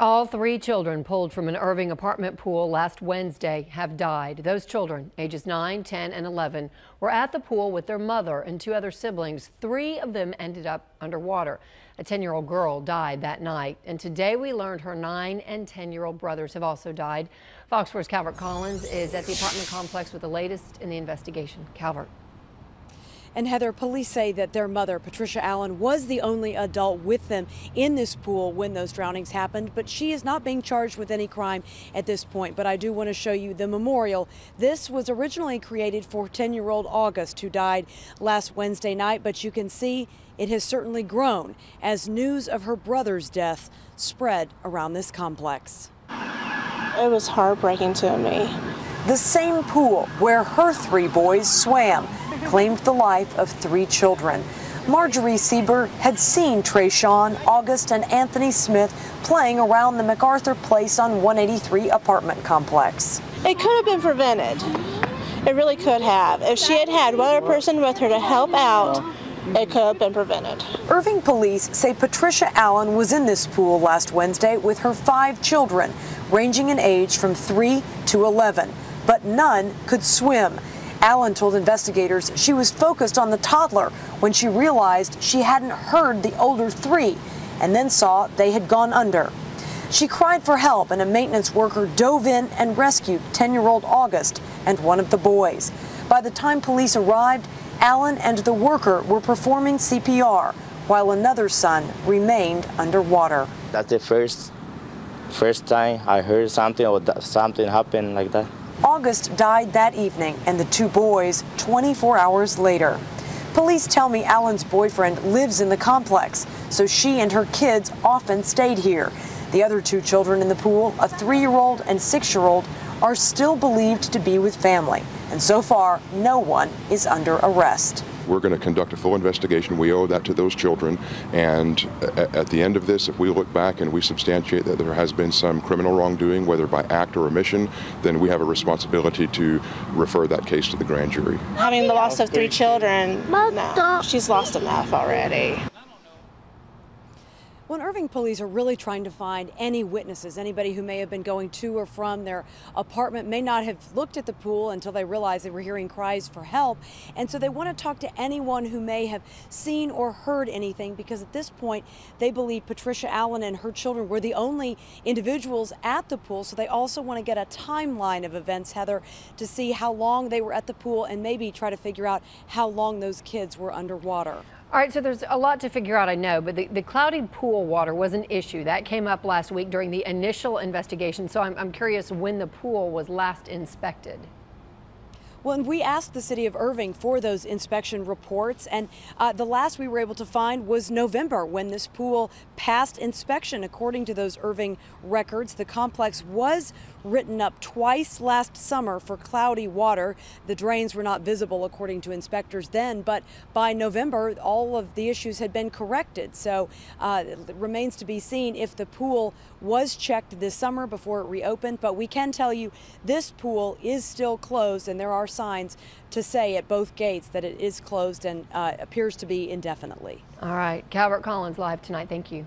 All three children pulled from an Irving apartment pool last Wednesday have died. Those children, ages 9, 10, and 11, were at the pool with their mother and two other siblings. Three of them ended up underwater. A 10-year-old girl died that night, and today we learned her 9 and 10-year-old brothers have also died. Fox 4's Calvert Collins is at the apartment complex with the latest in the investigation. Calvert. And Heather, police say that their mother, Patricia Allen, was the only adult with them in this pool when those drownings happened, but she is not being charged with any crime at this point. But I do want to show you the memorial. This was originally created for 10-year-old August, who died last Wednesday night, but you can see it has certainly grown as news of her brother's death spread around this complex. It was heartbreaking to me. The same pool where her three boys swam claimed the life of three children. Marjorie Sieber had seen Trayshawn, August, and Anthony Smith playing around the MacArthur Place on 183 apartment complex. It could have been prevented. It really could have. If she had had one other person with her to help out, it could have been prevented. Irving police say Patricia Allen was in this pool last Wednesday with her 5 children, ranging in age from 3 to 11, but none could swim. Allen told investigators she was focused on the toddler when she realized she hadn't heard the older 3 and then saw they had gone under. She cried for help, and a maintenance worker dove in and rescued 10-year-old August and one of the boys. By the time police arrived, Allen and the worker were performing CPR while another son remained underwater. That's the first time I heard something or something happened like that. August died that evening, and the 2 boys 24 hours later. Police tell me Allen's boyfriend lives in the complex, so she and her kids often stayed here. The other 2 children in the pool, a 3-year-old and 6-year-old, are still believed to be with family, and so far no one is under arrest. We're going to conduct a full investigation. We owe that to those children, and at the end of this, if we look back and we substantiate that there has been some criminal wrongdoing, whether by act or omission, then we have a responsibility to refer that case to the grand jury. Having the loss of 3 children, no, she's lost enough already. Well, Irving police are really trying to find any witnesses. Anybody who may have been going to or from their apartment may not have looked at the pool until they realized they were hearing cries for help. And so they want to talk to anyone who may have seen or heard anything, because at this point they believe Patricia Allen and her children were the only individuals at the pool. So they also want to get a timeline of events, Heather, to see how long they were at the pool and maybe try to figure out how long those kids were underwater. All right, so there's a lot to figure out, I know, but the cloudy pool water was an issue. That came up last week during the initial investigation, so I'm curious when the pool was last inspected. Well, and we asked the city of Irving for those inspection reports, and the last we were able to find was November, when this pool passed inspection. According to those Irving records, the complex was written up twice last summer for cloudy water. The drains were not visible according to inspectors then, but by November, all of the issues had been corrected. So it remains to be seen if the pool was checked this summer before it reopened. But we can tell you this pool is still closed, and there are signs to say at both gates that it is closed and appears to be indefinitely. All right, Calvert Collins live tonight. Thank you.